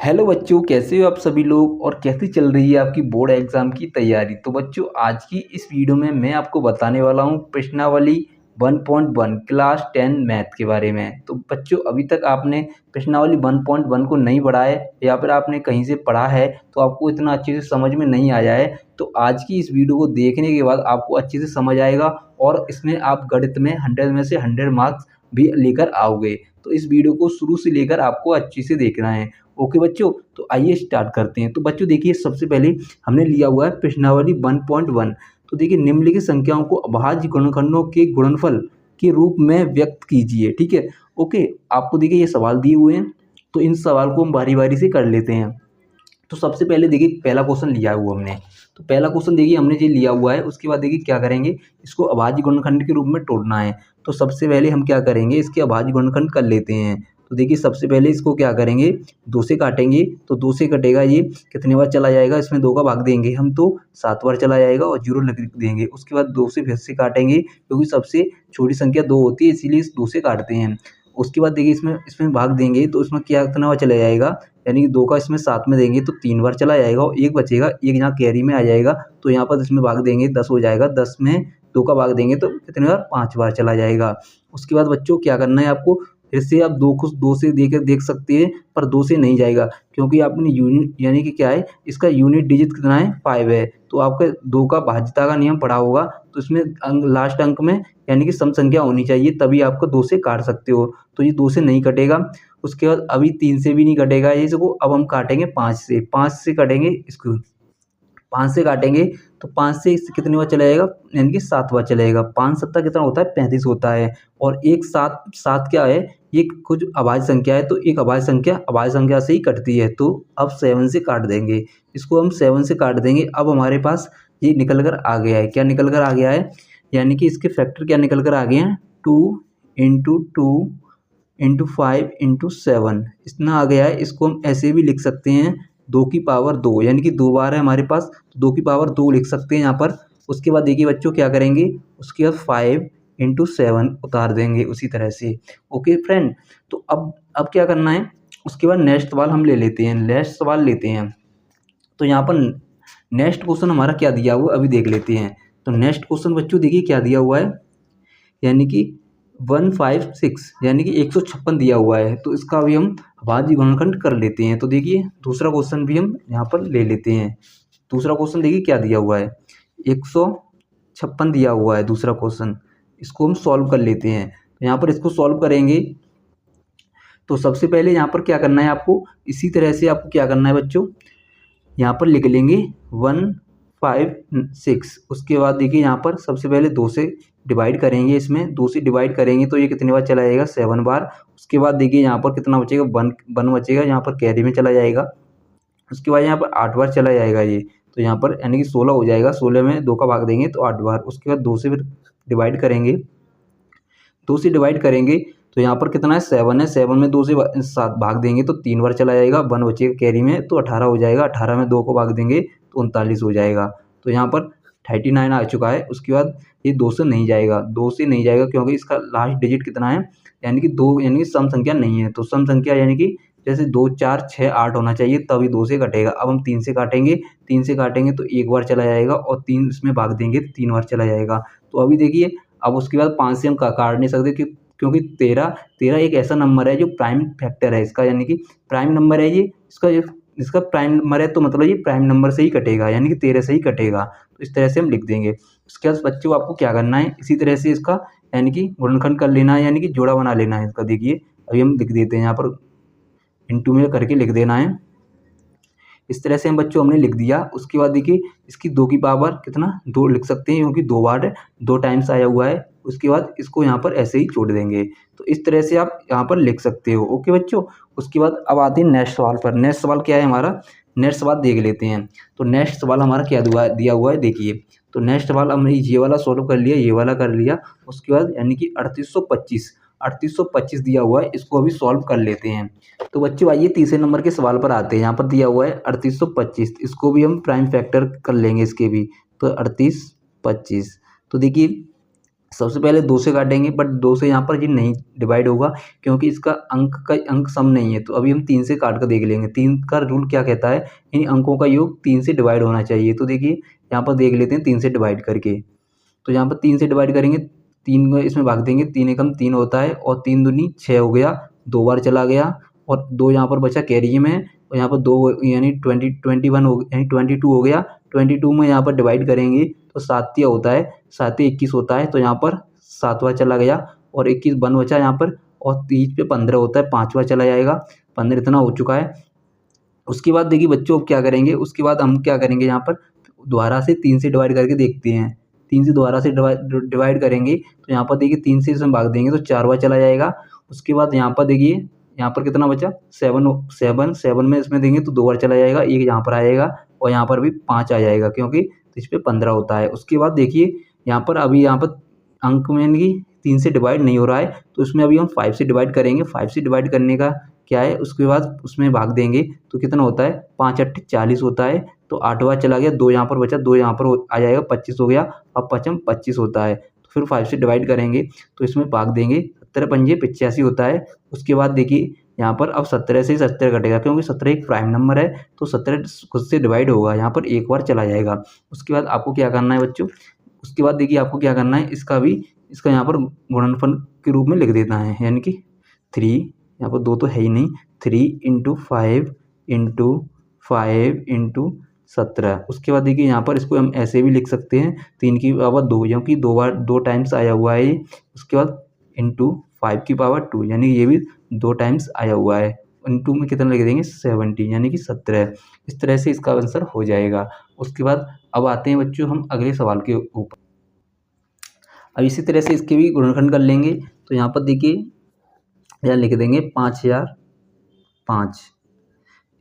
Hello बच्चों, कैसे हो आप सभी लोग और कैसी चल रही है आपकी बोर्ड एग्जाम की तैयारी। तो बच्चों, आज की इस वीडियो में मैं आपको बताने वाला हूँ प्रश्नावली 1.1 क्लास 10 मैथ के बारे में। तो बच्चों, अभी तक आपने प्रश्नावली 1.1 को नहीं पढ़ा है या फिर आपने कहीं से पढ़ा है तो आपको इतना अच्छे से समझ में नहीं आया है, तो आज की इस वीडियो को देखने के बाद आपको अच्छे से समझ आएगा और इसमें आप गणित में 100 में से 100 मार्क्स भी लेकर आओगे। तो इस वीडियो को शुरू से लेकर आपको अच्छे से देखना है। ओके बच्चों, तो आइए स्टार्ट करते हैं। तो बच्चों देखिए, सबसे पहले हमने लिया हुआ है प्रश्नावली 1.1। तो देखिए, निम्नलिखित संख्याओं को अभाज्य गुणनखंडों के गुणनफल के रूप में व्यक्त कीजिए। ठीक है, ओके। आपको देखिए ये सवाल दिए हुए हैं, तो इन सवाल को हम बारी बारी से कर लेते हैं। तो सबसे पहले देखिए पहला क्वेश्चन लिया हुआ हमने। तो पहला क्वेश्चन देखिए हमने ये लिया हुआ है, उसके बाद देखिए क्या करेंगे, इसको अभाज्य गुणनखंड के रूप में तोड़ना है। तो सबसे पहले हम क्या करेंगे, इसके अभाज्य गुणनखंड कर लेते हैं। तो देखिए सबसे पहले इसको क्या करेंगे, 2 से काटेंगे। तो 2 से कटेगा, ये कितने बार चला जाएगा, इसमें 2 का भाग देंगे हम तो 7 बार चला जाएगा और 0 लिख देंगे। उसके बाद 2 से फिर से काटेंगे, क्योंकि सबसे छोटी संख्या 2 होती है, इसीलिए इस 2 से काटते हैं। उसके बाद देखिए इसमें इसमें भाग देंगे तो इसमें क्या कितना बार चला जाएगा, यानी कि 2 का इसमें साथ में देंगे तो 3 बार चला जाएगा और 1 बचेगा, 1 यहाँ कैरी में आ जाएगा। तो यहाँ पर इसमें भाग देंगे 10 हो जाएगा, 10 में 2 का भाग देंगे तो कितने बार, 5 बार चला जाएगा। उसके बाद बच्चों क्या करना है आपको, फिर से आप 2 को 2 से देख सकते हैं, पर 2 से नहीं जाएगा, क्योंकि आपने यूनिट यानी कि क्या है, इसका यूनिट डिजिट कितना है, 5 है। तो आपका 2 का भाज्यता का नियम पढ़ा होगा, तो इसमें लास्ट अंक में यानी कि सम संख्या होनी चाहिए, तभी आपको 2 से काट सकते हो। तो ये 2 से नहीं कटेगा। उसके बाद अभी 3 से भी नहीं कटेगा ये, इसको अब हम काटेंगे 5 से। 5 से काटेंगे इसको, 5 से काटेंगे तो 5 से इससे कितनी बार चला जाएगा, यानी कि 7 बार चलेगा। 5 सत्ता कितना होता है, 35 होता है। और एक 7 7 क्या है, ये कुछ अभाज्य संख्या है, तो एक अभाज्य संख्या से ही कटती है। तो अब 7 से काट देंगे, इसको हम 7 से काट देंगे। अब हमारे पास ये निकल कर आ गया है, क्या निकल कर आ गया है, यानी कि इसके फैक्टर क्या निकल कर आ गए हैं, 2 × 2 × 5 × 7 इतना आ गया है। इसको हम ऐसे भी लिख सकते हैं 2 की पावर 2, यानी कि 2 बार है हमारे पास, तो 2 की पावर 2 लिख सकते हैं यहाँ पर। उसके बाद देखिए बच्चों क्या करेंगे, उसके बाद 5 × 7 उतार देंगे उसी तरह से। ओके फ्रेंड, तो अब क्या करना है, उसके बाद नेक्स्ट सवाल हम ले लेते हैं, नेक्स्ट सवाल लेते हैं। तो यहाँ पर नेक्स्ट क्वेश्चन हमारा क्या दिया हुआ है, अभी देख लेते हैं। तो नेक्स्ट क्वेश्चन बच्चों देखिए क्या दिया हुआ है, यानी कि 156 यानी कि 156 दिया हुआ है। तो इसका भी हम अभाज्य गुणनखंड कर लेते हैं। तो देखिए दूसरा क्वेश्चन भी हम यहाँ पर ले लेते हैं। दूसरा क्वेश्चन देखिए क्या दिया हुआ है, 156 दिया हुआ है दूसरा क्वेश्चन, इसको हम सॉल्व कर लेते हैं। तो यहाँ पर इसको सॉल्व करेंगे, तो सबसे पहले यहाँ पर क्या करना है आपको, इसी तरह से आपको क्या करना है बच्चों, यहाँ पर लिख लेंगे 156। उसके बाद देखिए यहाँ पर सबसे पहले 2 से डिवाइड करेंगे, इसमें 2 से डिवाइड करेंगे तो ये कितने बार चला जाएगा, 7 बार। उसके बाद देखिए यहाँ पर कितना बचेगा, 1 बचेगा, यहाँ पर कैरी में चला जाएगा। उसके बाद यहाँ पर 8 बार चला जाएगा ये, तो यहाँ पर यानी कि 16 हो जाएगा, 16 में 2 का भाग देंगे तो 8 बार। उसके बाद 2 से फिर डिवाइड करेंगे, 2 से डिवाइड करेंगे तो यहाँ पर कितना है, 7 है, 7 में 2 से 7 भाग देंगे तो 3 बार चला जाएगा, 1 बचेगा कैरी में तो 18 हो जाएगा, 18 में 2 को भाग देंगे तो 39 हो जाएगा। तो यहाँ पर 39 आ चुका है। उसके बाद ये 2 से नहीं जाएगा, 2 से नहीं जाएगा क्योंकि इसका लास्ट डिजिट कितना है, यानी कि 2, यानी कि सम संख्या नहीं है। तो सम संख्या यानी कि जैसे 2 4 6 8 होना चाहिए, तभी 2 से कटेगा। अब हम 3 से काटेंगे, 3 से काटेंगे तो 1 बार चला जाएगा और 3 इसमें भाग देंगे तो 3 बार चला जाएगा। तो अभी देखिए, अब उसके बाद 5 से हम काट नहीं सकते, क्योंकि 13 एक ऐसा नंबर है जो प्राइम फैक्टर है इसका, यानी कि प्राइम नंबर है ये, इसका प्राइम नंबर है, तो मतलब ये प्राइम नंबर से ही कटेगा, यानी कि 13 से ही कटेगा। तो इस तरह से हम लिख देंगे। उसके बाद बच्चों आपको क्या करना है, इसी तरह से इसका यानी कि गुणनखंड कर लेना है, यानी कि जोड़ा बना लेना है इसका। देखिए अभी हम लिख देते हैं, यहाँ पर इंटू में करके लिख देना है। इस तरह से हम बच्चों हमने लिख दिया। उसके बाद देखिए इसकी 2 की पावर कितना, 2 लिख सकते हैं, क्योंकि 2 बार 2 टाइम्स आया हुआ है। उसके बाद इसको यहाँ पर ऐसे ही छोड़ देंगे। तो इस तरह से आप यहाँ पर लिख सकते हो। ओके बच्चों, उसके बाद अब आते हैं नेक्स्ट सवाल पर। नेक्स्ट सवाल क्या है हमारा, नेक्स्ट सवाल देख लेते हैं। तो नेक्स्ट सवाल हमारा क्या दिया हुआ है देखिए। तो नेक्स्ट सवाल हमने ये वाला सॉल्व कर लिया, ये वाला कर लिया। उसके बाद यानी कि 3825 दिया हुआ है, इसको अभी सॉल्व कर लेते हैं। तो बच्चों आइए तीसरे नंबर के सवाल पर आते हैं। यहाँ पर दिया हुआ है 3825, इसको भी हम प्राइम फैक्टर कर लेंगे इसके भी। तो 3825, तो देखिए सबसे पहले 2 से काटेंगे, बट 2 से यहाँ पर ये नहीं डिवाइड होगा क्योंकि इसका अंक सम नहीं है। तो अभी हम 3 से काट कर देख लेंगे। 3 का रूल क्या कहता है, इन अंकों का योग 3 से डिवाइड होना चाहिए। तो देखिए यहाँ पर देख लेते हैं 3 से डिवाइड करके। तो यहाँ पर 3 से डिवाइड करेंगे, 3 को इसमें भाग देंगे, 3 एकम 3 होता है और 3 दूनी 6 हो गया, 2 बार चला गया और 2 यहाँ पर बचा कैरी में और यहाँ पर 2 यानी 21 हो यानी 22 हो गया। 22 में यहाँ पर डिवाइड करेंगे तो 7 होता है, 7 21 होता है। तो यहाँ पर 7वां चला गया और 21 1 बचा यहाँ पर और 30 पे 15 होता है, 5वां चला जाएगा। 15 इतना हो चुका है। उसके बाद देखिए बच्चों अब क्या करेंगे, उसके बाद हम क्या करेंगे, यहाँ पर दोबारा से 3 से डिवाइड करके देखते हैं। 3 से दोबारा से डिवाइड करेंगे तो यहाँ पर देखिए 3 से इसमें भाग देंगे तो 4वां चला जाएगा। उसके बाद यहाँ पर देखिए यहाँ पर कितना बचा, 7 में इसमें देंगे तो 2 बार चला जाएगा, 1 यहाँ पर आएगा और यहाँ पर भी 5 आ जाएगा क्योंकि इस पर 15 होता है। उसके बाद देखिए यहाँ पर अभी यहाँ पर अंक में इनकी 3 से डिवाइड नहीं हो रहा है तो इसमें अभी हम 5 से डिवाइड करेंगे। 5 से डिवाइड करने का क्या है, उसके बाद उसमें भाग देंगे तो कितना होता है, 5 8 40 होता है। तो 8वां चला गया, 2 यहाँ पर बचा, 2 यहाँ पर आ जाएगा, 25 हो गया। अब 25 होता है तो फिर 5 से डिवाइड करेंगे तो इसमें भाग देंगे, 17 पंजे 85 होता है। उसके बाद देखिए यहाँ पर अब 17 से 70 कटेगा क्योंकि 17 एक प्राइम नंबर है तो 17 खुद से डिवाइड होगा, यहाँ पर एक बार चला जाएगा। उसके बाद आपको क्या करना है बच्चों, उसके बाद देखिए आपको क्या करना है, इसका यहाँ पर गुणनफल के रूप में लिख देना है, यानी कि 3, यहाँ पर 2 तो है ही नहीं, 3 × 5 × 5 × 17। उसके बाद देखिए यहाँ पर इसको हम ऐसे भी लिख सकते हैं, 3 की पावर 2 क्योंकि 2 टाइम्स आया हुआ है ये। उसके बाद × 5 की पावर 2 यानी ये भी 2 टाइम्स आया हुआ है। इंटू में कितना लिख देंगे, 70 यानी कि 17। इस तरह से इसका आंसर हो जाएगा। उसके बाद अब आते हैं बच्चों हम अगले सवाल के ऊपर। अब इसी तरह से इसके भी गुणनखंड कर लेंगे। तो यहाँ पर देखिए यहाँ लिख देंगे 5005।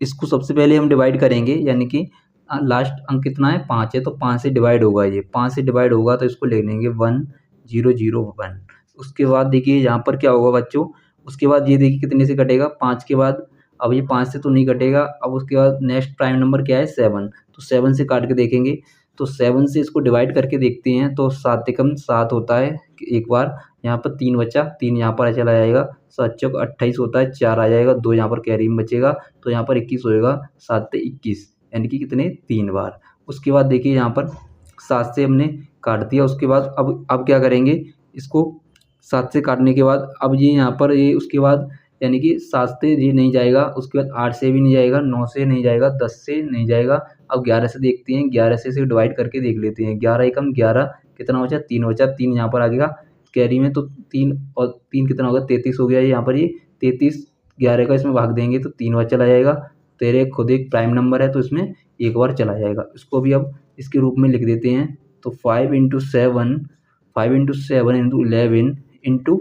इसको सबसे पहले हम डिवाइड करेंगे, यानी कि लास्ट अंक कितना है, 5 है तो 5 से डिवाइड होगा, ये 5 से डिवाइड होगा तो इसको ले लेंगे 1001। उसके बाद देखिए यहाँ पर क्या होगा बच्चों, उसके बाद ये देखिए कितने से कटेगा, 5 के बाद। अब ये 5 से तो नहीं कटेगा। अब उसके बाद नेक्स्ट प्राइम नंबर क्या है, 7। तो 7 से काट के देखेंगे तो 7 से इसको डिवाइड करके देखते हैं तो 7 एकम 7 होता है एक बार। यहाँ पर 3 बचा, 3 यहाँ पर चला जाएगा, 7 चौक 28 होता है, 4 आ जाएगा, 2 यहाँ पर कैरी में बचेगा तो यहाँ पर 21 होएगा। 7 से 21 यानी कि कितने, 3 बार। उसके बाद देखिए यहाँ पर 7 से हमने काट दिया। उसके बाद अब क्या करेंगे, इसको 7 से काटने के बाद अब ये यहाँ पर ये उसके बाद यानी कि 7 से ये नहीं जाएगा, उसके बाद 8 से भी नहीं जाएगा, 9 से नहीं जाएगा, 10 से नहीं जाएगा। अब 11 से देखते हैं, 11 से इसे डिवाइड करके देख लेते हैं। 11 एकम 11 कितना बचा, 3 बचा, 3 यहाँ पर आ गया कैरी में तो 3 और 3 कितना होगा, 33 हो गया। यहाँ पर ये 33, 11 का इसमें भाग देंगे तो 3 बार चला जाएगा। 13 खुद एक प्राइम नंबर है तो इसमें एक बार चला जाएगा। इसको भी अब इसके रूप में लिख देते हैं तो 5 × 7 × 11 ×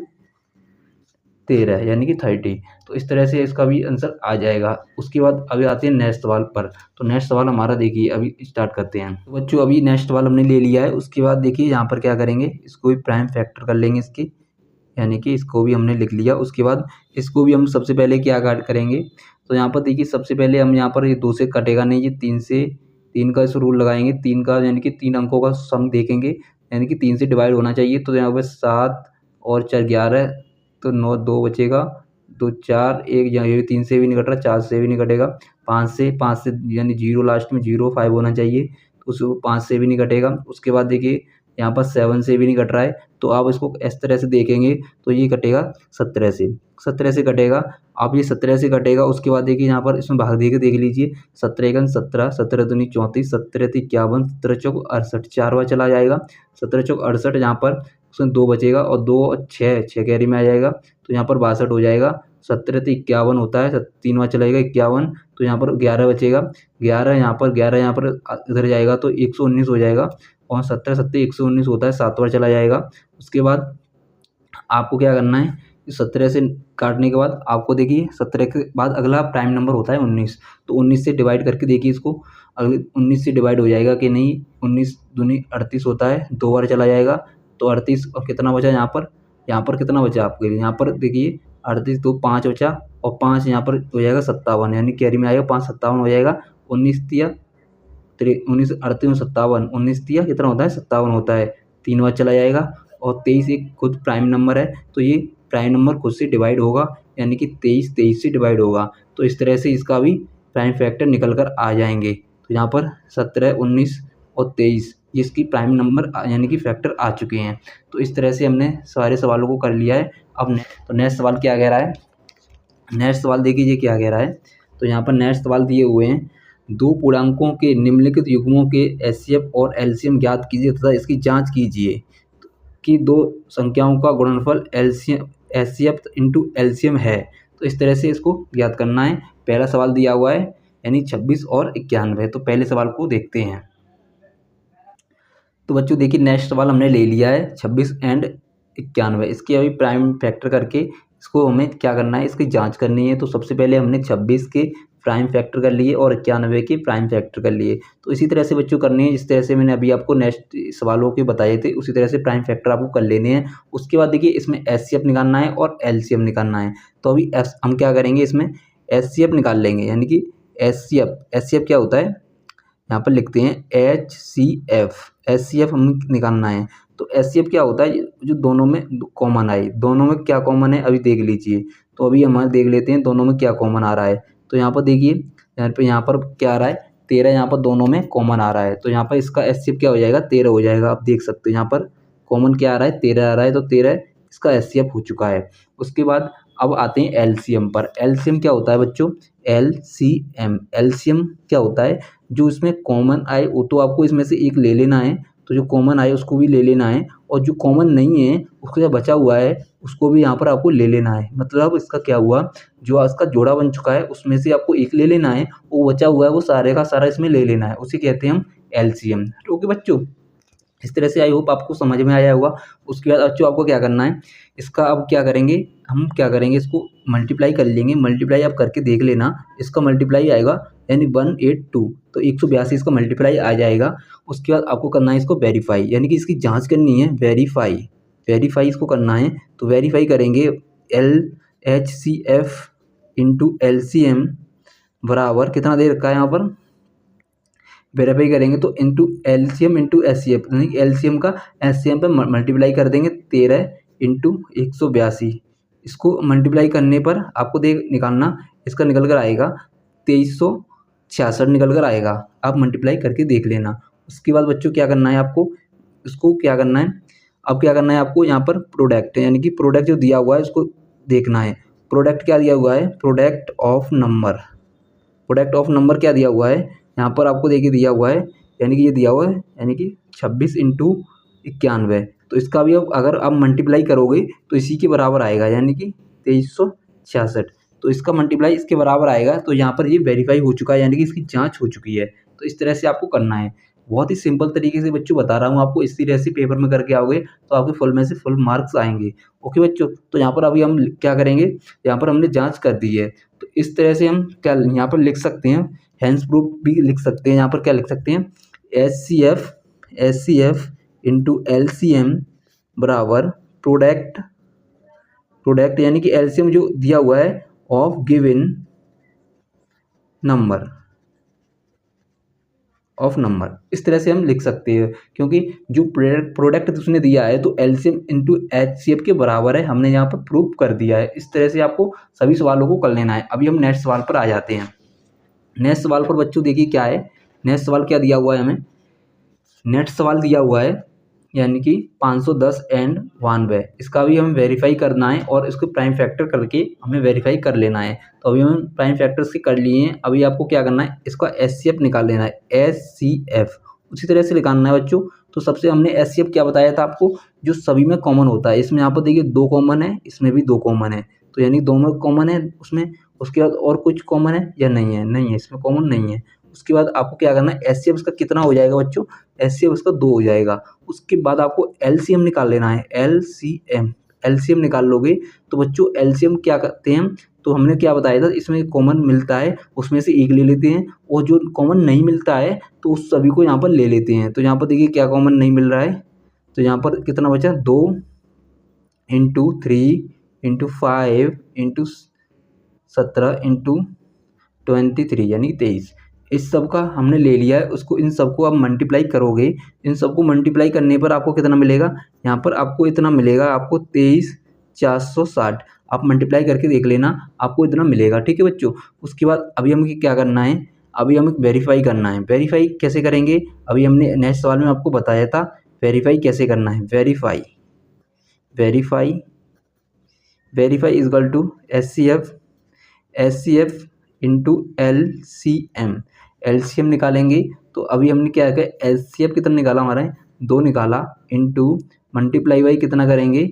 13 यानी कि 30। तो इस तरह से इसका भी आंसर आ जाएगा। उसके बाद अभी आते हैं नेक्स्ट सवाल पर। तो नेक्स्ट सवाल हमारा देखिए अभी स्टार्ट करते हैं। तो बच्चों अभी नेक्स्ट सवाल हमने ले लिया है। उसके बाद देखिए यहाँ पर क्या करेंगे, इसको भी प्राइम फैक्टर कर लेंगे इसकी, यानी कि इसको भी हमने लिख लिया। उसके बाद इसको भी हम सबसे पहले क्या करेंगे, तो यहाँ पर देखिए सबसे पहले हम यहाँ पर ये 2 से कटेगा नहीं, ये 3 का इस रूल लगाएंगे, 3 का यानी कि 3 अंकों का सम देखेंगे, यानी कि 3 से डिवाइड होना चाहिए। तो यहाँ पर 7 और 4 11 तो 9, 2 बचेगा, 2 4 1, यहाँ ये 3 से भी नहीं कट रहा, 4 से भी नहीं कटेगा, 5 से यानी 0 लास्ट में 0 5 होना चाहिए तो उसको 5 से भी नहीं कटेगा। उसके बाद देखिए यहाँ पर 7 से भी नहीं कट रहा है तो आप इसको इस तरह से देखेंगे तो ये कटेगा 17 से कटेगा। आप ये 17 से कटेगा। उसके बाद देखिए यहाँ पर इसमें भाग दे के देख लीजिए, 17 × 17, 17 दूनी 34, 17 × 51, 17 चौक 68, 4 बार चला जाएगा। 17 चौक 68, यहाँ पर उसमें 2 बचेगा और 2 और 6 कैरी में आ जाएगा तो यहाँ पर 62 हो जाएगा। 17 से 51 होता है, 3 बार चलाएगा 51 तो यहाँ पर 11 बचेगा, 11 यहाँ पर इधर जाएगा तो 119 हो जाएगा और 17 7 119 होता है, 7 बार चला जाएगा। उसके बाद आपको क्या करना है, 17 से काटने के बाद आपको देखिए 17 के बाद अगला प्राइम नंबर होता है 19, तो 19 से डिवाइड करके देखिए इसको, अगले 19 से डिवाइड हो जाएगा कि नहीं। 19 दूनी 38 होता है, 2 बार चला जाएगा तो 38 और कितना बचा यहाँ पर कितना बचा आपके लिए, यहाँ पर देखिए 38 तो 5 बचा और 5 यहाँ पर हो जाएगा 57, यानी कैरी में आएगा 5 57 हो जाएगा। 19 तिया 19 38 57, 19 तिया कितना होता है 57 होता है, 3 बार चला जाएगा और 23 एक खुद प्राइम नंबर है, तो ये प्राइम नंबर खुद से डिवाइड होगा, यानी कि 23 23 से डिवाइड होगा। तो इस तरह से इसका भी प्राइम फैक्टर निकल कर आ जाएंगे। तो यहाँ पर 17 19 और 23 ये इसकी प्राइम नंबर यानी कि फैक्टर आ चुके हैं। तो इस तरह से हमने सारे सवालों को कर लिया है। अब तो नेक्स्ट सवाल क्या कह रहा है, नेक्स्ट सवाल देख लीजिए क्या कह रहा है। तो यहाँ पर नेक्स्ट सवाल दिए हुए हैं, दो पूर्णांकों के निम्नलिखित युग्मों के एचसीएफ और एलसीएम ज्ञात कीजिए तथा इसकी जांच कीजिए कि दो संख्याओं का गुणनफल एलसीएम एचसीएफ इंटू एलसीएम है। तो इस तरह से इसको ज्ञात करना है। पहला सवाल दिया हुआ है यानी 26 और 91। तो पहले सवाल को देखते हैं। तो बच्चों देखिए नेक्स्ट सवाल हमने ले लिया है 26 एंड 91। इसके अभी प्राइम फैक्टर करके इसको हमें क्या करना है, इसकी जांच करनी है। तो सबसे पहले हमने 26 के प्राइम फैक्टर कर लिए और 91 के प्राइम फैक्टर कर लिए। तो इसी तरह से बच्चों करनी है जिस तरह से मैंने अभी आपको नेक्स्ट सवालों के बताए थे, उसी तरह से प्राइम फैक्टर आपको कर लेने हैं। उसके बाद देखिए इसमें एचसीएफ निकालना है और एलसीएम निकालना है। तो अभी हम क्या करेंगे, इसमें एचसीएफ निकाल लेंगे, यानी कि एचसीएफ क्या होता है, यहाँ पर लिखते हैं एचसीएफ हमें निकालना है। तो एचसीएफ क्या होता है, जो दोनों में कॉमन आए। दोनों में क्या कॉमन है अभी देख लीजिए। तो अभी हम देख लेते हैं दोनों में क्या कॉमन आ रहा है। तो यहाँ पर देखिए यहाँ पर क्या आ रहा है, 13 यहाँ पर दोनों में कॉमन आ रहा है। तो यहाँ पर इसका एचसीएफ क्या हो जाएगा, 13 हो जाएगा। आप देख सकते हो यहाँ पर कॉमन क्या आ रहा है, 13 आ रहा है। तो 13 इसका एचसीएफ हो चुका है। उसके बाद अब आते हैं एलसीएम पर। एलसीएम क्या होता है बच्चों, एलसीएम क्या होता है, जो इसमें कॉमन आए वो तो आपको इसमें से एक ले लेना है। तो जो कॉमन आए उसको भी ले लेना है, और जो कॉमन नहीं है उसका जो बचा हुआ है उसको भी यहाँ पर आपको ले लेना है। मतलब इसका क्या हुआ, जो इसका जोड़ा बन चुका है उसमें से आपको एक ले लेना है, वो बचा हुआ है वो सारे का सारा इसमें ले लेना है, उसे कहते हैं हम एलसीएम। ओके बच्चों, इस तरह से आई होप आपको समझ में आया होगा। उसके बाद बच्चों आपको क्या करना है, इसका अब क्या करेंगे, हम क्या करेंगे, इसको मल्टीप्लाई कर लेंगे। मल्टीप्लाई आप करके देख लेना, इसका मल्टीप्लाई आएगा यानी 182। तो 182 इसका मल्टीप्लाई आ जाएगा। उसके बाद आपको करना है इसको वेरीफाई, यानी कि इसकी जांच करनी है। वेरीफाई इसको करना है। तो वेरीफाई करेंगे LHCF इंटू LCM बराबर कितना दे रखा है यहाँ पर, वेरीफाई करेंगे तो इंटू एलसीएम इंटू एचसीएफ, यानी एलसीएम का एचसीएम पे मल्टीप्लाई कर देंगे 13 इंटू 182। इसको मल्टीप्लाई करने पर आपको देख निकालना, इसका निकल कर आएगा 2366 निकल कर आएगा। आप मल्टीप्लाई करके देख लेना। उसके बाद बच्चों क्या करना है आपको, इसको क्या करना है, अब क्या करना है आपको, यहाँ पर प्रोडक्ट यानी कि प्रोडक्ट जो दिया हुआ है उसको देखना है। प्रोडक्ट क्या दिया हुआ है, प्रोडक्ट ऑफ नंबर क्या दिया हुआ है यहाँ पर आपको देखिए दिया हुआ है, यानी कि ये दिया हुआ है यानी कि 26 इंटू 91। तो इसका भी अब अगर आप मल्टीप्लाई करोगे तो इसी के बराबर आएगा, यानी कि 2366। तो इसका मल्टीप्लाई इसके बराबर आएगा। तो यहाँ पर ये वेरीफाई हो चुका है, यानी कि इसकी जांच हो चुकी है। तो इस तरह से आपको करना है। बहुत ही सिंपल तरीके से बच्चों बता रहा हूँ आपको, इसी तरह से पेपर में करके आओगे तो आपके फुल में से फुल मार्क्स आएंगे। ओके बच्चों, तो यहाँ पर अभी हम क्या करेंगे, यहाँ पर हमने जाँच कर दी है। तो इस तरह से हम क्या यहाँ पर लिख सकते हैं, हैंस प्रूफ भी लिख सकते हैं। यहाँ पर क्या लिख सकते हैं, एचसीएफ इंटू एलसीएम बराबर प्रोडक्ट यानी कि एलसीएम जो दिया हुआ है ऑफ गिवन नंबर इस तरह से हम लिख सकते हैं, क्योंकि जो प्रोडक्ट उसने दिया है तो एलसीएम इंटू एचसीएफ के बराबर है, हमने यहाँ पर प्रूफ कर दिया है। इस तरह से आपको सभी सवालों को कर लेना है। अभी हम नेक्स्ट सवाल पर आ जाते हैं। नेक्स्ट सवाल पर बच्चों देखिए क्या है, नेक्स्ट सवाल क्या दिया हुआ है हमें, नेक्स्ट सवाल दिया हुआ है यानी कि 510 एंड 92। इसका भी हमें वेरीफाई करना है और इसको प्राइम फैक्टर करके हमें वेरीफाई कर लेना है। तो अभी हम प्राइम फैक्टर से कर लिए हैं। अभी आपको क्या करना है, इसका एचसीएफ निकाल लेना है, एचसीएफ उसी तरह से निकालना है बच्चों। तो सबसे हमने एचसीएफ क्या बताया था आपको, जो सभी में कॉमन होता है। इसमें यहाँ पर देखिए 2 कॉमन है, इसमें भी 2 कॉमन है, तो यानी दोनों कॉमन है उसमें। उसके बाद और कुछ कॉमन है या नहीं है, नहीं है, इसमें कॉमन नहीं है। उसके बाद आपको क्या करना है, एचसीएफ इसका कितना हो जाएगा बच्चों, एचसीएफ इसका 2 हो जाएगा। उसके बाद आपको एलसीएम निकाल लेना है, एलसीएम निकाल लोगे तो बच्चों एलसीएम क्या करते हैं, तो हमने क्या बताया था, इसमें कॉमन मिलता है उसमें से एक ले लेते हैं, और जो कॉमन नहीं मिलता है तो उस सभी को यहाँ पर ले लेते हैं। तो यहाँ पर देखिए क्या कॉमन नहीं मिल रहा है, तो यहाँ पर कितना बचा, 2 इंटू 3 इंटू 5 इंटू 17 इंटू 23 यानी 23। इस सब का हमने ले लिया है, उसको इन सबको आप मल्टीप्लाई करोगे। इन सबको मल्टीप्लाई करने पर आपको कितना मिलेगा, यहाँ पर आपको इतना मिलेगा, आपको 23,460 आप मल्टीप्लाई करके देख लेना, आपको इतना मिलेगा। ठीक है बच्चों। उसके बाद अभी हमें क्या करना है, अभी हमें वेरीफाई करना है। वेरीफाई कैसे करेंगे, अभी हमने नेक्स्ट सवाल में आपको बताया था वेरीफाई कैसे करना है। Verify verify verify is equal to H C F into L C M निकालेंगे। तो अभी हमने क्या किया, एल सी एफ कितना निकाला, हमारा 2 निकाला, इंटू मल्टीप्लाई बाई कितना करेंगे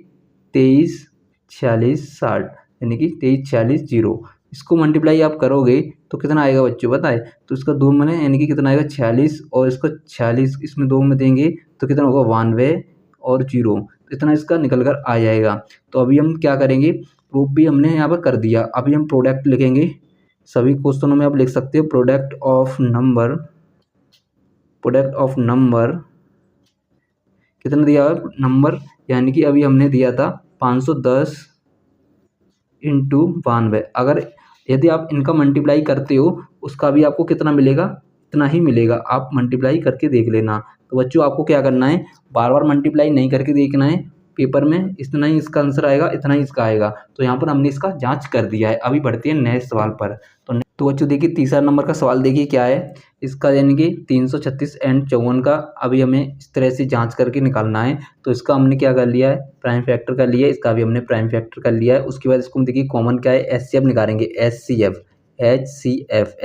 23,46,60 यानी कि 23,46,0। इसको मल्टीप्लाई आप करोगे तो कितना आएगा बच्चों बताए, तो इसका 2 मैंने यानी कि कितना आएगा 46, और इसको 46 इसमें 2 में देंगे तो कितना होगा 92 और 0, इतना इसका निकल कर आ जाएगा। तो अभी हम क्या करेंगे, प्रूफ भी हमने यहाँ पर कर दिया। अभी हम प्रोडक्ट लिखेंगे, सभी क्वेश्चनों में आप लिख सकते हो प्रोडक्ट ऑफ नंबर कितना दिया है नंबर, यानी कि अभी हमने दिया था 510 इंटू 92। अगर यदि आप इनका मल्टीप्लाई करते हो उसका भी आपको कितना मिलेगा, इतना ही मिलेगा, आप मल्टीप्लाई करके देख लेना। तो बच्चों आपको क्या करना है, बार बार मल्टीप्लाई नहीं करके देखना है, पेपर में इतना ही इसका आंसर आएगा, इतना ही इसका आएगा। तो यहाँ पर हमने इसका जांच कर दिया है। अभी बढ़ते हैं नेक्स्ट सवाल पर। तो बच्चों देखिए तीसरा नंबर का सवाल देखिए क्या है इसका, यानी कि 336 एंड 54 का अभी हमें इस तरह से जांच करके निकालना है। तो इसका हमने क्या कर लिया है, प्राइम फैक्टर कर लिया है, इसका भी हमने प्राइम फैक्टर कर लिया है। उसके बाद इसको हम देखिए कॉमन क्या है, एच सी एफ निकालेंगे, एच सी एफ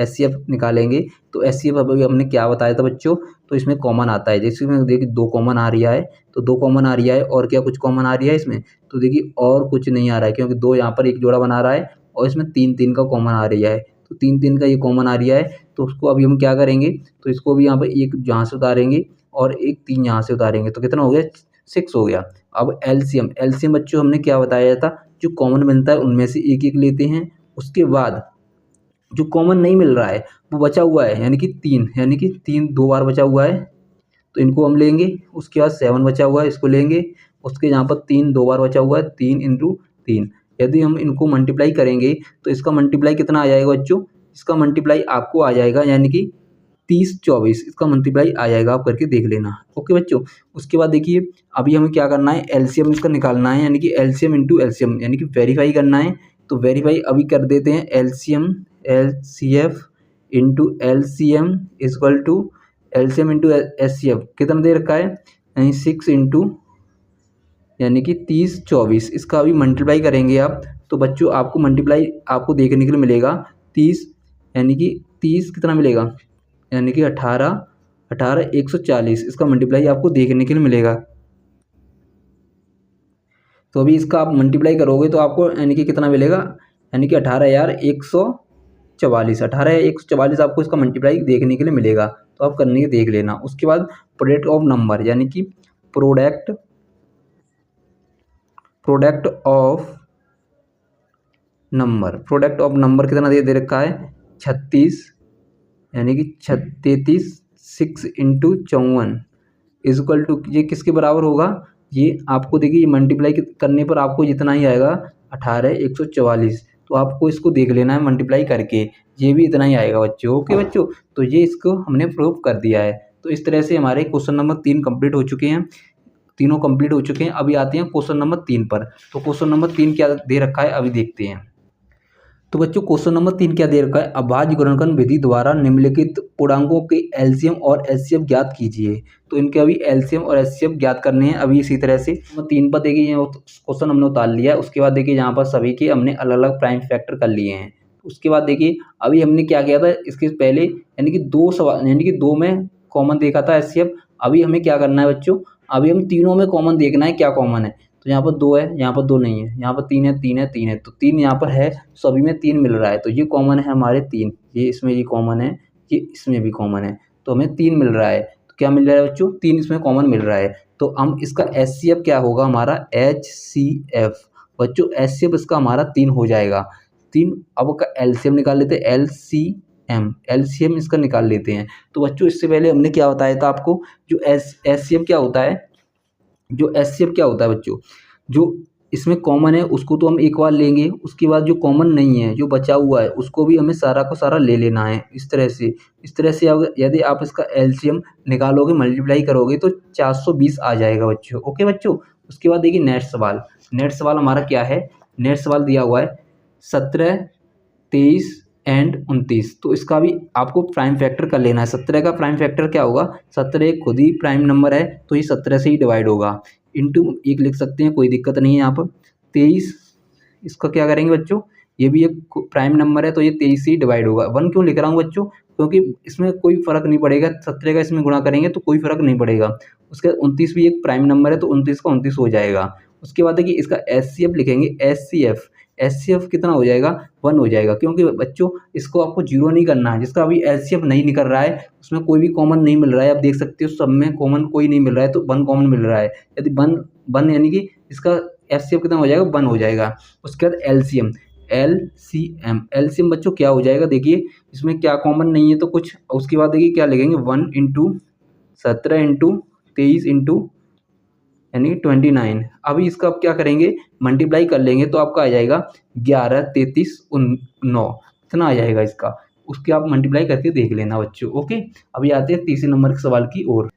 निकालेंगे। तो एच सी एफ अभी हमने क्या बताया था बच्चों, तो इसमें कॉमन आता है, जैसे में देखिए 2 कॉमन आ रहा है, तो 2 कॉमन आ रहा है, और क्या कुछ कॉमन आ रहा है इसमें, तो देखिए और कुछ नहीं आ रहा है, क्योंकि 2 यहाँ पर एक जोड़ा बना रहा है और इसमें 3 का कॉमन आ रहा है, तो 3 का ये कॉमन आ रहा है। तो उसको अभी हम क्या करेंगे, तो इसको भी यहाँ पर एक यहाँ से उतारेंगे और एक 3 यहाँ से उतारेंगे, तो कितना हो गया 6 हो गया। अब एलसीएम बच्चों हमने क्या बताया था, जो कॉमन मिलता है उनमें से एक एक लेते हैं। उसके बाद जो कॉमन नहीं मिल रहा है वो बचा हुआ है, यानी कि 3 2 बार बचा हुआ है, तो इनको हम लेंगे। उसके बाद 7 बचा हुआ है, इसको लेंगे। उसके यहाँ पर 3 2 बार बचा हुआ है, 3 इंटू 3। यदि हम इनको मल्टीप्लाई करेंगे तो इसका मल्टीप्लाई कितना आ जाएगा बच्चों, इसका मल्टीप्लाई आपको आ जाएगा यानी कि 30 24, इसका मल्टीप्लाई आ जाएगा, आप करके देख लेना। ओके बच्चों। उसके बाद देखिए अभी हमें क्या करना है, एलसीएम इसका निकालना है, यानी कि एलसीएम इंटू एलसीएम यानी कि वेरीफाई करना है। तो वेरीफाई अभी कर देते हैं, LCF into LCM equal to LCM into HCF कितना दे रखा है, यानी 6 इंटू यानी कि 30 24, इसका अभी मल्टीप्लाई करेंगे आप, तो बच्चों आपको मल्टीप्लाई आपको देखने के लिए मिलेगा 30, यानी कि 30 कितना मिलेगा, यानी कि 18 140, इसका मल्टीप्लाई आपको देखने के लिए मिलेगा। तो अभी इसका आप मल्टीप्लाई करोगे तो आपको यानी कि कितना मिलेगा, यानी कि 18,144 आपको इसका मल्टीप्लाई देखने के लिए मिलेगा, तो आप करने के देख लेना। उसके बाद प्रोडक्ट ऑफ नंबर, यानी कि प्रोडक्ट ऑफ नंबर कितना दे रखा है 36, यानी कि 33 6 इंटू 54 इक्वल टू, ये किसके बराबर होगा, ये आपको देखिए मल्टीप्लाई करने पर आपको जितना ही आएगा 18,144, तो आपको इसको देख लेना है मल्टीप्लाई करके, ये भी इतना ही आएगा बच्चों। ओके बच्चों, तो ये इसको हमने प्रूव कर दिया है। तो इस तरह से हमारे क्वेश्चन नंबर 3 कंप्लीट हो चुके हैं, तीनों कंप्लीट हो चुके हैं। अभी आते हैं क्वेश्चन नंबर 3 पर। तो क्वेश्चन नंबर 3 क्या दे रखा है अभी देखते हैं। तो बच्चों क्वेश्चन नंबर 3 क्या दे रखा है, अभाज्य गुणनखंड विधि द्वारा निम्नलिखित पूर्णांकों के एलसीएम और एचसीएफ ज्ञात कीजिए। तो इनके अभी एलसीएम और एचसीएफ ज्ञात करने हैं। अभी इसी तरह से 3 पर देखिए क्वेश्चन हमने उतार लिया है। उसके बाद देखिए यहाँ पर सभी के हमने अलग अलग प्राइम फैक्टर कर लिए हैं। उसके बाद देखिए अभी हमने क्या किया था इसके पहले, यानी कि 2 सवाल, यानी कि 2 में कॉमन देखा था एचसीएफ। अभी हमें क्या करना है बच्चों, अभी हम तीनों में कॉमन देखना है क्या कॉमन है। तो यहाँ पर 2 है, यहाँ पर 2 नहीं है, यहाँ पर 3 है, 3 है, 3 है, तो 3 यहाँ पर है, सभी में 3 मिल रहा है, तो ये कॉमन है हमारे 3, ये इसमें ये कॉमन है, ये इसमें भी कॉमन है, तो हमें 3 मिल रहा है। तो क्या मिल रहा है बच्चों, 3 इसमें कॉमन मिल रहा है। तो हम इसका एचसीएफ क्या होगा हमारा, एचसीएफ बच्चों, एचसीएफ इसका हमारा 3 हो जाएगा। 3 अब का एलसीएम निकाल लेते हैं, एलसीएम इसका निकाल लेते हैं। तो बच्चों इससे पहले हमने क्या बताया था आपको, जो एचसीएफ क्या होता है, जो एचसीएफ क्या होता है बच्चों, जो इसमें कॉमन है उसको तो हम एक बार लेंगे, उसके बाद जो कॉमन नहीं है जो बचा हुआ है उसको भी हमें सारा का सारा ले लेना है। इस तरह से अगर यदि आप इसका एलसीएम निकालोगे मल्टीप्लाई करोगे तो 420 आ जाएगा बच्चों। ओके बच्चों, उसके बाद देखिए नेक्स्ट सवाल हमारा क्या है। नेक्स्ट सवाल दिया हुआ है 17, 23 एंड 29। तो इसका भी आपको प्राइम फैक्टर कर लेना है। 17 का प्राइम फैक्टर क्या होगा, 17 एक खुद ही प्राइम नंबर है तो ये 17 से ही डिवाइड होगा। इंटू एक लिख सकते हैं, कोई दिक्कत नहीं है यहाँ पर। 23 इसका क्या करेंगे बच्चों, ये भी एक प्राइम नंबर है तो ये 23 से ही डिवाइड होगा। 1 क्यों लिख रहा हूँ बच्चों, क्योंकि इसमें कोई फर्क नहीं पड़ेगा। 17 का इसमें गुणा करेंगे तो कोई फर्क नहीं पड़ेगा। उसके बाद 29 भी एक प्राइम नंबर है तो 29 का 29 हो जाएगा। उसके बाद देखिए इसका एचसीएफ लिखेंगे। एचसीएफ कितना हो जाएगा, 1 हो जाएगा। क्योंकि बच्चों इसको आपको जीरो नहीं करना है, जिसका अभी एचसीएफ नहीं निकल रहा है उसमें कोई भी कॉमन नहीं मिल रहा है। आप देख सकते हो सब में कॉमन कोई नहीं मिल रहा है तो 1 कॉमन मिल रहा है। यदि 1 यानी कि इसका एचसीएफ कितना हो जाएगा, 1 हो जाएगा। उसके बाद एलसीएम बच्चों क्या हो जाएगा, देखिए इसमें क्या कॉमन नहीं है तो कुछ। उसके बाद देखिए क्या लिखेंगे, 1 इंटू 17 इंटू 23 इंटू यानी 29। अभी इसका आप क्या करेंगे, मल्टीप्लाई कर लेंगे तो आपका आ जाएगा 11, 33, 9 इतना आ जाएगा इसका। उसके आप मल्टीप्लाई करके देख लेना बच्चों। ओके, अभी आते हैं तीसरे नंबर के सवाल की ओर।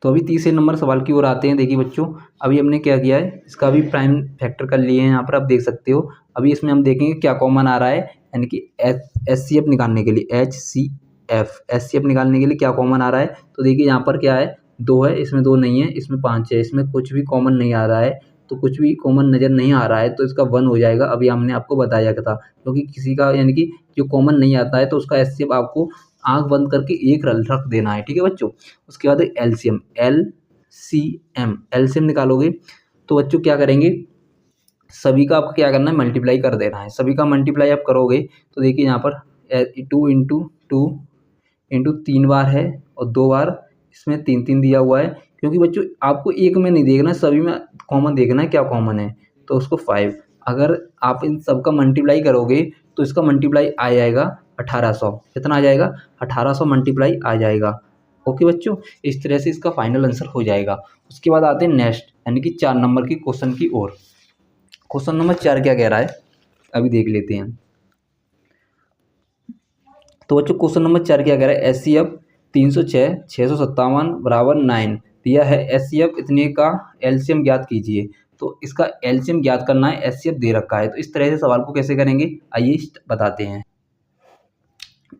तो अभी तीसरे नंबर सवाल की ओर आते हैं। देखिए बच्चों अभी हमने क्या किया है, इसका भी प्राइम फैक्टर कर लिए हैं। यहाँ पर आप देख सकते हो। अभी इसमें हम देखेंगे क्या कॉमन आ रहा है, यानी कि एचसीएफ निकालने के लिए एचसीएफ निकालने के लिए क्या कॉमन आ रहा है। तो देखिए यहाँ पर क्या है, 2 है, इसमें 2 नहीं है, इसमें 5 है, इसमें कुछ भी कॉमन नहीं आ रहा है। तो कुछ भी कॉमन नज़र नहीं आ रहा है तो इसका 1 हो जाएगा। अभी हमने आपको बताया था, क्योंकि किसी का यानी कि जो कॉमन नहीं आता है तो उसका एचसीएफ आपको आंख बंद करके एक रख देना है। ठीक है बच्चों। उसके बाद एलसीएम निकालोगे तो बच्चों क्या करेंगे, सभी का आपको क्या करना है, मल्टीप्लाई कर देना है। सभी का मल्टीप्लाई आप करोगे तो देखिए यहाँ पर 2 इंटू 2 इंटू 3 बार है और 2 बार इसमें 3 दिया हुआ है। क्योंकि बच्चों आपको एक में नहीं देखना, सभी में कॉमन देखना है क्या कॉमन है। तो उसको 5, अगर आप इन सब का मल्टीप्लाई करोगे तो इसका मल्टीप्लाई आ जाएगा 1800। कितना आ जाएगा, 1800 मल्टीप्लाई आ जाएगा। ओके बच्चों, इस तरह से इसका फाइनल आंसर हो जाएगा। उसके बाद आते हैं नेक्स्ट यानी कि 4 नंबर की क्वेश्चन की ओर। क्वेश्चन नंबर 4 क्या कह रहा है, अभी देख लेते हैं। तो बच्चों क्वेश्चन नंबर 4 क्या कह रहा है, एचसीएफ 306 657 बराबर 9 दिया है। एचसीएफ इतने का एलसीएम ज्ञात कीजिए। तो इसका एलसीएम ज्ञात करना है, एचसीएफ दे रखा है। तो इस तरह से सवाल को कैसे करेंगे आइए बताते हैं।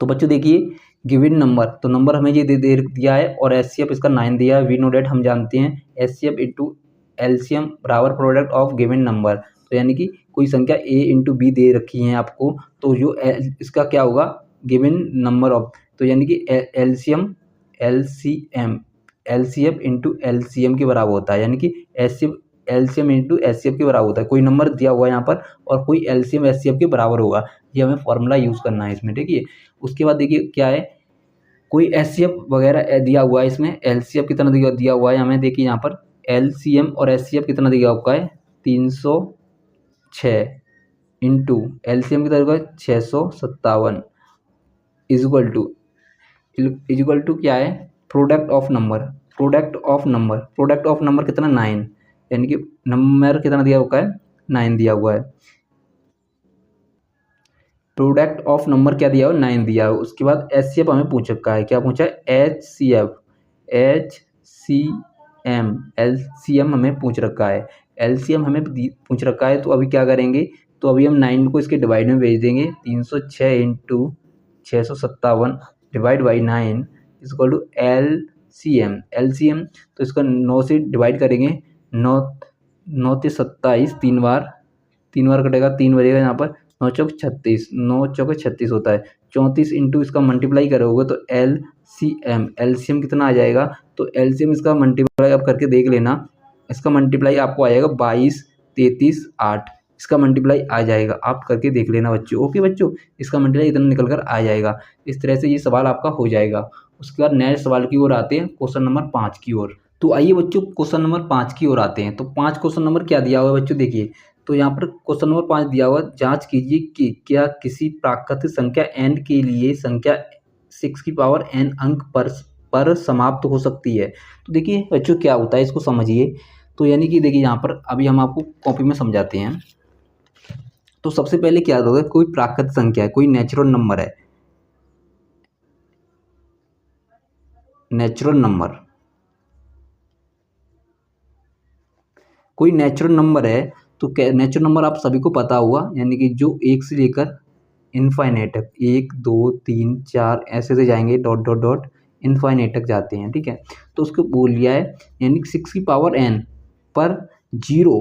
तो बच्चों देखिए गिवन नंबर, तो नंबर हमें ये दे दिया है और एचसीएफ इसका 9 दिया है। वी नो डेट हम जानते हैं, एचसीएफ इंटू एलसीएम बराबर प्रोडक्ट ऑफ गिवन नंबर। तो यानी कि कोई संख्या ए इंटू बी दे रखी है आपको, तो जो इसका क्या होगा, गिवन नंबर ऑफ, तो यानी कि एलसीएफ इंटू एलसीएम के बराबर होता है। यानी कि एलसीएम इंटू एचसीएफ के बराबर होता है। कोई नंबर दिया हुआ है यहाँ पर और कोई एलसीएम एचसीएफ के बराबर होगा, ये हमें फॉर्मूला यूज़ करना है इसमें। ठीक है, उसके बाद देखिए क्या है, कोई एचसीएफ वगैरह दिया हुआ है। इसमें एलसीएफ कितना दिया हुआ है हमें, देखिए यहाँ पर एलसीएम और एचसीएफ कितना दिया हुआ है, 306 इंटू एलसीएम कितना होगा 657 इजक्वल टू क्या है, प्रोडक्ट ऑफ नंबर कितना 9, यानी कि नंबर कितना दिया हुआ है 9 दिया हुआ है। प्रोडक्ट ऑफ नंबर क्या दिया हो, 9 दिया हो। उसके बाद एचसीएफ हमें पूछ रखा है, क्या पूछा है, एलसीएम हमें पूछ रखा है। एलसीएम हमें पूछ रखा है तो अभी क्या करेंगे, तो अभी हम 9 को इसके डिवाइड में भेज देंगे। 306 into 657 divide by 9 equal to LCM. तो इसका 9 से डिवाइड करेंगे, 9 से 27 तीन बार कटेगा, 3 बजेगा यहाँ पर, 9 चौक 36 होता है। 34 इंटू इसका मल्टीप्लाई करोगे तो एलसीएम कितना आ जाएगा, तो एलसीएम इसका मल्टीप्लाई आप करके देख लेना। इसका मल्टीप्लाई आपको आ जाएगा 22, 33, 8 इसका मल्टीप्लाई आ जाएगा, आप करके देख लेना बच्चों। ओके बच्चों, इसका मल्टीप्लाई इतना निकल कर आ जाएगा। इस तरह से ये सवाल आपका हो जाएगा। उसके बाद नेक्स्ट सवाल की ओर आते हैं, क्वेश्चन नंबर 5 की ओर। तो आइए बच्चों क्वेश्चन नंबर 5 की ओर आते हैं। तो 5 क्वेश्चन नंबर क्या दिया हुआ है बच्चों, देखिए तो यहाँ पर क्वेश्चन नंबर 5 दिया हुआ, जांच कीजिए कि क्या किसी प्राकृतिक संख्या n के लिए संख्या 6 की पावर n अंक पर समाप्त हो सकती है। तो देखिए बच्चों क्या होता है, इसको समझिए। तो यानी कि देखिए यहाँ पर अभी हम आपको कॉपी में समझाते हैं। तो सबसे पहले क्या होगा, कोई प्राकृत संख्या है, कोई नेचुरल नंबर है, नेचुरल नंबर, कोई नेचुरल नंबर है। तो नेचुरल नंबर आप सभी को पता होगा, यानी कि जो एक से लेकर इनफाइनाइट तक, 1 2 3 4 ऐसे से जाएंगे, डॉट डॉट डॉट इनफाइनाइट तक जाते हैं, ठीक है। तो उसको बोल लिया है, यानी कि 6 की पावर n पर 0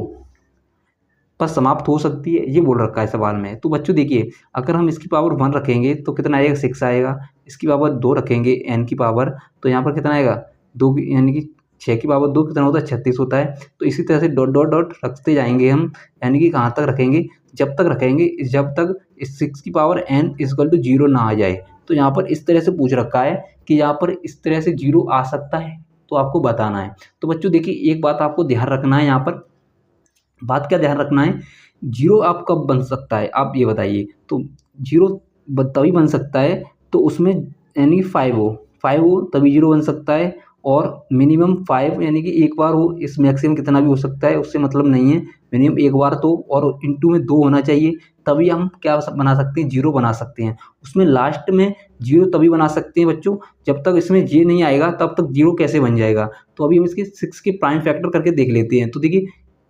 पर समाप्त हो सकती है, ये बोल रखा है सवाल में। तो बच्चों देखिए, अगर हम इसकी पावर 1 रखेंगे तो कितना आएगा, 6 आएगा। इसकी पावर 2 रखेंगे n की पावर, तो यहाँ पर कितना आएगा, 2 यानी कि 6 की पावर 2 कितना होता है, 36 होता है। तो इसी तरह से डॉट डॉट डॉट रखते जाएंगे हम, यानी कि कहाँ तक रखेंगे, जब तक रखेंगे जब तक इस 6 की पावर n इक्वल टू 0 ना आ जाए। तो यहाँ पर इस तरह से पूछ रखा है कि यहाँ पर इस तरह से 0 आ सकता है, तो आपको बताना है। तो बच्चों देखिए, एक बात आपको ध्यान रखना है, यहाँ पर बात क्या ध्यान रखना है, जीरो आप कब बन सकता है, आप ये बताइए। तो जीरो तभी बन सकता है तो उसमें यानी 5 हो तभी जीरो बन सकता है, और मिनिमम 5 यानी कि एक बार हो, इस मैक्सिमम कितना भी हो सकता है, उससे मतलब नहीं है। मिनिमम एक बार तो, और इंटू में 2 होना चाहिए, तभी हम क्या बना सकते हैं, जीरो बना सकते हैं। उसमें लास्ट में जीरो तभी बना सकते हैं बच्चों, जब तक इसमें जे नहीं आएगा तब तक जीरो कैसे बन जाएगा। तो अभी हम इसके 6 के प्राइम फैक्टर करके देख लेते हैं। तो देखिए,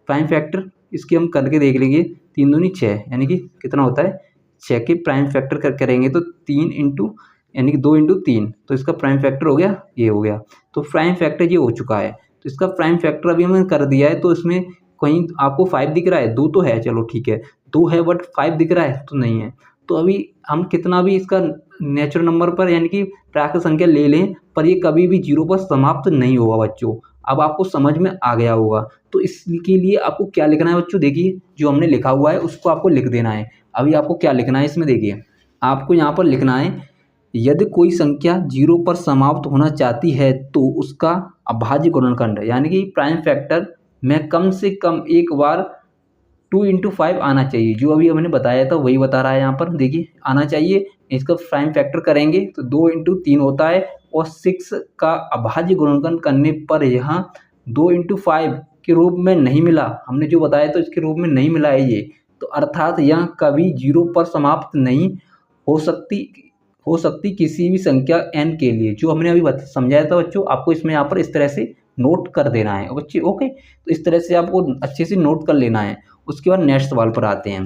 प्राइम फैक्टर इसके हम करके देख लेंगे, 3 दूनी 6, यानी कि कितना होता है, 6 के प्राइम फैक्टर करेंगे तो 3 इंटू यानी कि 2 इंटू 3, तो इसका प्राइम फैक्टर हो गया, ये हो गया। तो प्राइम फैक्टर ये हो चुका है। तो इसका प्राइम फैक्टर अभी हमने कर दिया है। तो इसमें कहीं आपको 5 दिख रहा है, 2 तो है, चलो ठीक है, 2 है बट 5 दिख रहा है तो नहीं है। तो अभी हम कितना भी इसका नेचुरल नंबर पर यानी कि प्राकृत संख्या ले लें, पर ये कभी भी जीरो पर समाप्त नहीं होगा बच्चों। अब आपको समझ में आ गया होगा। तो इसके लिए आपको क्या लिखना है बच्चों, देखिए जो हमने लिखा हुआ है उसको आपको लिख देना है। अभी आपको क्या लिखना है इसमें, देखिए आपको यहाँ पर लिखना है, यदि कोई संख्या जीरो पर समाप्त होना चाहती है तो उसका अभाज्य गुणनखंड यानी कि प्राइम फैक्टर में कम से कम एक बार 2 इंटू 5 आना चाहिए। जो अभी हमने बताया था वही बता रहा है यहाँ पर, देखिए आना चाहिए। इसका प्राइम फैक्टर करेंगे तो 2 इंटू 3 होता है, और 6 का अभाज्य गुणनखंड करने पर यहाँ 2 इंटू 5 के रूप में नहीं मिला, हमने जो बताया तो इसके रूप में नहीं मिला है ये। तो अर्थात यह कभी जीरो पर समाप्त नहीं हो सकती किसी भी संख्या n के लिए, जो हमने अभी समझाया था बच्चों। आपको इसमें यहाँ पर इस तरह से नोट कर देना है बच्चे, ओके। तो इस तरह से आपको अच्छे से नोट कर लेना है। उसके बाद नेक्स्ट सवाल पर आते हैं।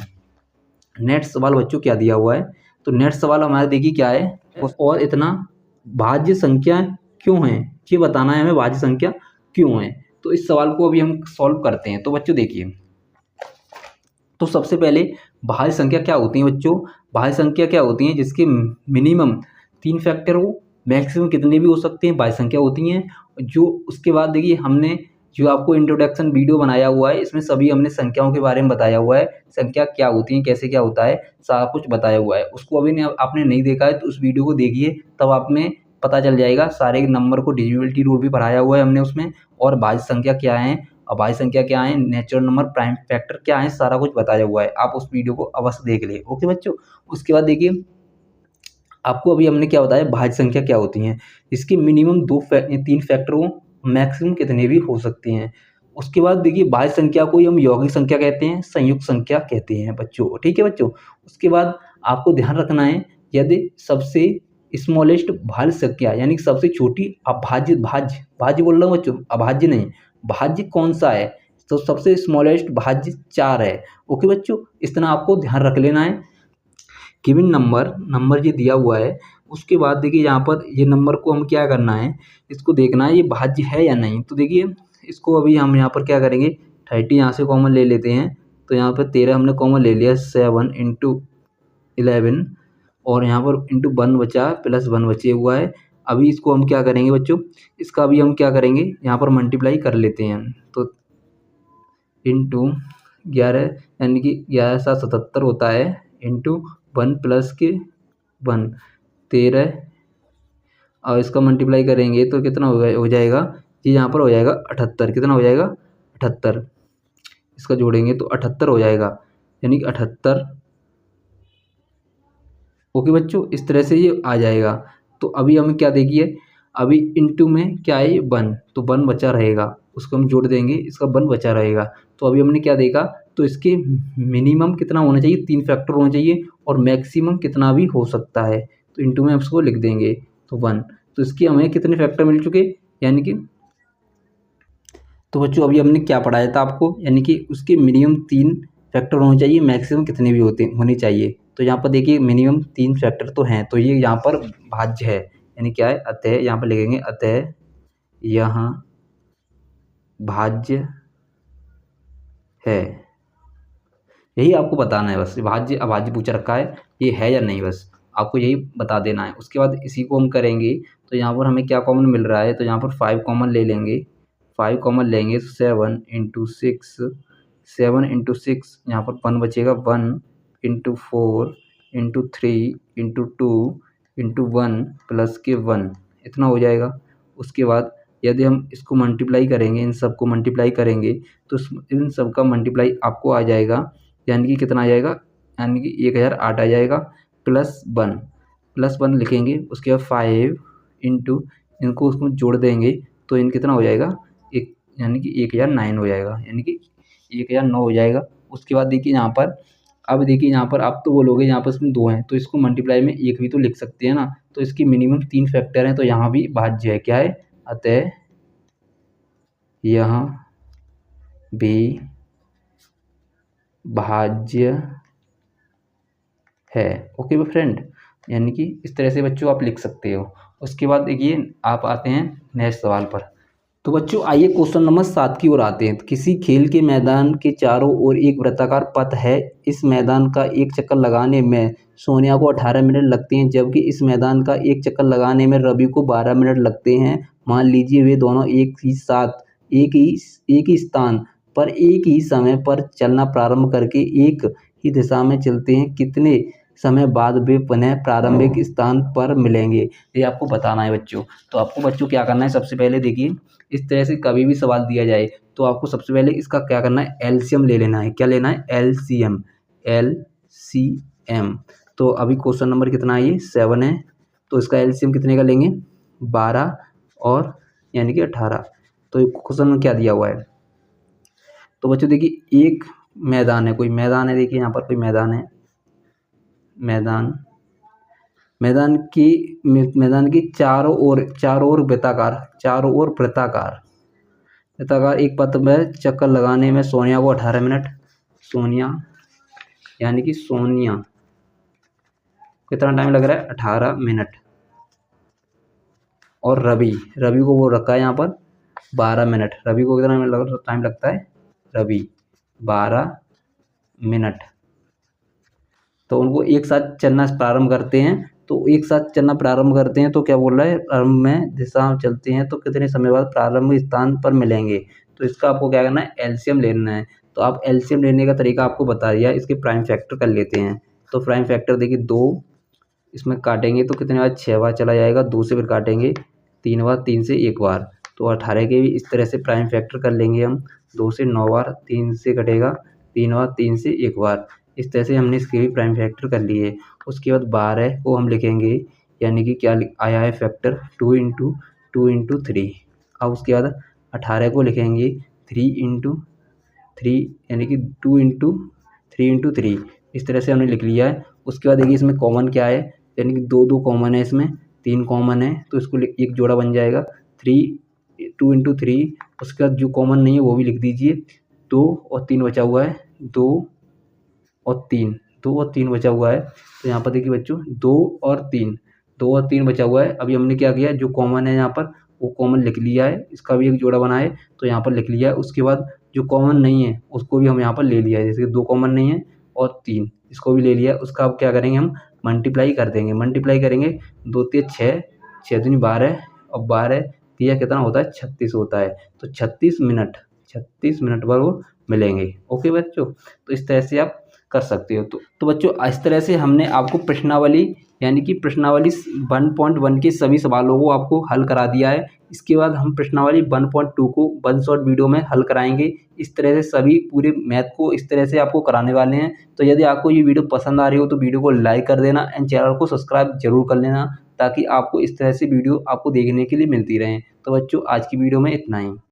नेक्स्ट सवाल बच्चों क्या दिया हुआ है, तो नेक्स्ट सवाल हमारा देखिए क्या है, और इतना भाज्य संख्या क्यों है, ये बताना है हमें, भाज्य संख्या क्यों है। तो इस सवाल को अभी हम सॉल्व करते हैं। तो बच्चों देखिए, तो सबसे पहले भाज्य संख्या क्या होती है बच्चों, भाज्य संख्या क्या होती हैं जिसके मिनिमम 3 फैक्टर हो, मैक्सिमम कितने भी हो सकते हैं, भाज्य संख्या होती हैं। जो उसके बाद देखिए, हमने जो आपको इंट्रोडक्शन वीडियो बनाया हुआ है, इसमें सभी हमने संख्याओं के बारे में बताया हुआ है, संख्या क्या होती है, कैसे क्या होता है, सारा कुछ बताया हुआ है। उसको अभी आपने नहीं देखा है तो उस वीडियो को देखिए, तब आप में पता चल जाएगा। सारे नंबर को डिविजिबिलिटी रूल भी पढ़ाया हुआ है हमने उसमें, और भाज्य संख्या क्या है, अभाज्य संख्या क्या है, नेचुरल नंबर, प्राइम फैक्टर क्या है, सारा कुछ बताया हुआ है। आप उस वीडियो को अवश्य देख ले, ओके बच्चों। उसके बाद देखिए, आपको अभी हमने क्या बताया, भाज्य संख्या क्या होती हैं, इसके मिनिमम 3 फैक्टर हो, मैक्सिमम कितने भी हो सकते हैं। उसके बाद देखिए, भाज्य संख्या को हम यौगिक संख्या कहते हैं, संयुक्त संख्या कहते हैं बच्चों, ठीक है बच्चों। उसके बाद आपको ध्यान रखना है, यदि सबसे स्मॉलेस्ट भाज्य संख्या यानी कि सबसे छोटी अभाज्य, भाज्य बोल रहा हूँ बच्चों, अभाज्य नहीं, भाज्य कौन सा है, तो सबसे स्मॉलेस्ट भाज्य 4 है, ओके बच्चों। इतना आपको ध्यान रख लेना है। गिवन नंबर ये दिया हुआ है, उसके बाद देखिए यहाँ पर ये नंबर को हम क्या करना है, इसको देखना है ये भाज्य है या नहीं। तो देखिए, इसको अभी हम यहाँ पर क्या करेंगे, 30 यहाँ से कॉमन ले लेते हैं, तो यहाँ पर 13 हमने कॉमन ले लिया, 7 इंटू 11, और यहाँ पर इंटू 1 बचा, प्लस 1 बचे हुआ है। अभी इसको हम क्या करेंगे बच्चों, इसका अभी हम क्या करेंगे, यहाँ पर मल्टीप्लाई कर लेते हैं। तो इंटू 11 यानी कि 11 7 77 होता है, इंटू 1 प्लस के 1 13, और इसका मल्टीप्लाई करेंगे तो कितना हो जाएगा, ये यहाँ पर हो जाएगा 78, कितना हो जाएगा 78, इसका जोड़ेंगे तो 78 हो जाएगा, यानी कि 78, ओके बच्चों। इस तरह से ये आ जाएगा। तो अभी हमें क्या देखिए, अभी इंटू में क्या है, 1, तो 1 बचा रहेगा। उसको हम जोड़ देंगे, इसका 1 बचा रहेगा। तो अभी हमने क्या देखा, तो इसके मिनिमम कितना होना चाहिए, 3 फैक्टर होना चाहिए और मैक्सिमम कितना भी हो सकता है। तो इंटू में उसको लिख देंगे तो 1। तो इसके हमें कितने फैक्टर मिल चुके, यानी कि तो बच्चों अभी हमने क्या पढ़ाया था आपको, यानी कि उसके मिनिमम 3 फैक्टर होने चाहिए, मैक्सिमम कितने भी होने चाहिए। तो यहाँ पर देखिए मिनिमम 3 फैक्टर तो हैं, तो ये यहाँ पर भाज्य है, यानी क्या है, अतः यहाँ पर लिखेंगे अतः यहाँ भाज्य है। यही आपको बताना है बस, भाज्य अभाज्य पूछा रखा है, ये है या नहीं, बस आपको यही बता देना है। उसके बाद इसी को हम करेंगे तो यहाँ पर हमें क्या कॉमन मिल रहा है, तो यहाँ पर 5 कॉमन ले लेंगे। 5 कॉमन लेंगे तो 7 इंटू 6, 7 इंटू 6 यहाँ पर 1 बचेगा, 1 into 4 into 3 into 2 into 1 plus के 1, इतना हो जाएगा। उसके बाद यदि हम इसको मल्टीप्लाई करेंगे, इन सब को मल्टीप्लाई करेंगे तो इन सब का मल्टीप्लाई आपको आ जाएगा, यानी कि कितना आ जाएगा, यानी कि 1008 आ जाएगा प्लस 1 लिखेंगे। उसके बाद 5 इंटू इनको उसको जोड़ देंगे तो इन कितना हो जाएगा, एक, यानी कि 1009 हो जाएगा, यानी कि 1009 हो जाएगा। उसके बाद देखिए यहाँ पर, अब देखिए यहाँ पर आप तो बोलोगे यहाँ पर इसमें 2 हैं तो इसको मल्टीप्लाई में 1 भी तो लिख सकते हैं ना। तो इसकी मिनिमम 3 फैक्टर हैं, तो यहाँ भी भाज्य है, क्या है, अतः यहाँ भी भाज्य है। ओके फ्रेंड, यानी कि इस तरह से बच्चों आप लिख सकते हो। उसके बाद देखिए आप आते हैं नेक्स्ट सवाल पर। तो बच्चों आइए क्वेश्चन नंबर 7 की ओर आते हैं। तो किसी खेल के मैदान के चारों ओर एक वृत्ताकार पथ है। इस मैदान का एक चक्कर लगाने में सोनिया को 18 मिनट लगते हैं, जबकि इस मैदान का एक चक्कर लगाने में रवि को 12 मिनट लगते हैं। मान लीजिए वे दोनों एक ही स्थान पर एक ही समय पर चलना प्रारंभ करके एक ही दिशा में चलते हैं। कितने समय बाद वे पुनः प्रारंभिक स्थान पर मिलेंगे, ये आपको बताना है बच्चों। तो आपको बच्चों क्या करना है, सबसे पहले देखिए इस तरह से कभी भी सवाल दिया जाए तो आपको सबसे पहले इसका क्या करना है, एलसीएम ले लेना है। क्या लेना है, एलसीएम। तो अभी क्वेश्चन नंबर कितना है, ये 7 है, तो इसका एलसीएम कितने का लेंगे, 12 और यानी कि 18। तो क्वेश्चन में क्या दिया हुआ है, तो बच्चों देखिए एक मैदान है, कोई मैदान है, देखिए यहाँ पर कोई मैदान है, मैदान की चारों ओर वृत्ताकार एक पथ में चक्कर लगाने में सोनिया को 18 मिनट, यानी कि सोनिया कितना टाइम लग रहा है, 18 मिनट। और रवि को वो रखा है यहाँ पर 12 मिनट। रवि को कितना टाइम लगता है, रवि 12 मिनट। तो उनको एक साथ चलना प्रारंभ करते हैं, तो क्या बोल रहा है, प्रारंभ में दिशा चलते हैं तो कितने समय बाद प्रारंभिक स्थान पर मिलेंगे। तो इसका आपको क्या करना है, एलसीएम लेना है। तो आप एलसीएम लेने का तरीका आपको बता दिया, इसके प्राइम फैक्टर कर लेते हैं। तो प्राइम फैक्टर देखिए 2, इसमें काटेंगे तो कितने बार, 6 बार चला जाएगा, 2 से फिर काटेंगे 3 बार, 3 से 1 बार। तो 18 के भी इस तरह से प्राइम फैक्टर कर लेंगे हम, 2 से 9 बार, 3 से कटेगा 3 बार, 3 से 1 बार। इस तरह से हमने इसके भी प्राइम फैक्टर कर लिए। उसके बाद 12 को हम लिखेंगे, यानी कि क्या आया है फैक्टर, 2 इंटू 3। अब उसके बाद 18 को लिखेंगे 3 इंटू 3, यानी कि 2 इंटू 3। इस तरह से हमने लिख लिया है। उसके बाद देखिए इसमें कॉमन क्या है, यानी कि 2 कॉमन है, इसमें 3 कॉमन है, तो इसको एक जोड़ा बन जाएगा 2 इंटू 3। उसके बाद जो कॉमन नहीं है वो भी लिख दीजिए, 2 और 3 बचा हुआ है, 2 और 3 बचा हुआ है। तो यहाँ पर देखिए बच्चों 2 और 3 बचा हुआ है। अभी हमने क्या किया, जो कॉमन है यहाँ पर वो कॉमन लिख लिया है, इसका भी एक जोड़ा बना है तो यहाँ पर लिख लिया है। उसके बाद जो कॉमन नहीं है उसको भी हम यहाँ पर ले लिया है, जैसे कि 2 कॉमन नहीं है और 3 इसको भी ले लिया है। उसका अब क्या करेंगे, हम मल्टीप्लाई कर देंगे, 2 3 6, 6 दूनी 12 और 12 3 कितना होता है, 36 होता है। तो 36 मिनट पर वो मिलेंगे। ओके बच्चों, तो इस तरह से आप कर सकते हो। तो बच्चों इस तरह से हमने आपको प्रश्नावली, यानी कि प्रश्नावली 1.1 के सभी सवालों को आपको हल करा दिया है। इसके बाद हम प्रश्नावली 1.2 को 1 शॉर्ट वीडियो में हल कराएंगे। इस तरह से सभी पूरे मैथ को इस तरह से आपको कराने वाले हैं। तो यदि आपको ये वीडियो पसंद आ रही हो तो वीडियो को लाइक कर देना एंड चैनल को सब्सक्राइब जरूर कर लेना, ताकि आपको इस तरह से वीडियो आपको देखने के लिए मिलती रहे। तो बच्चों आज की वीडियो में इतना ही।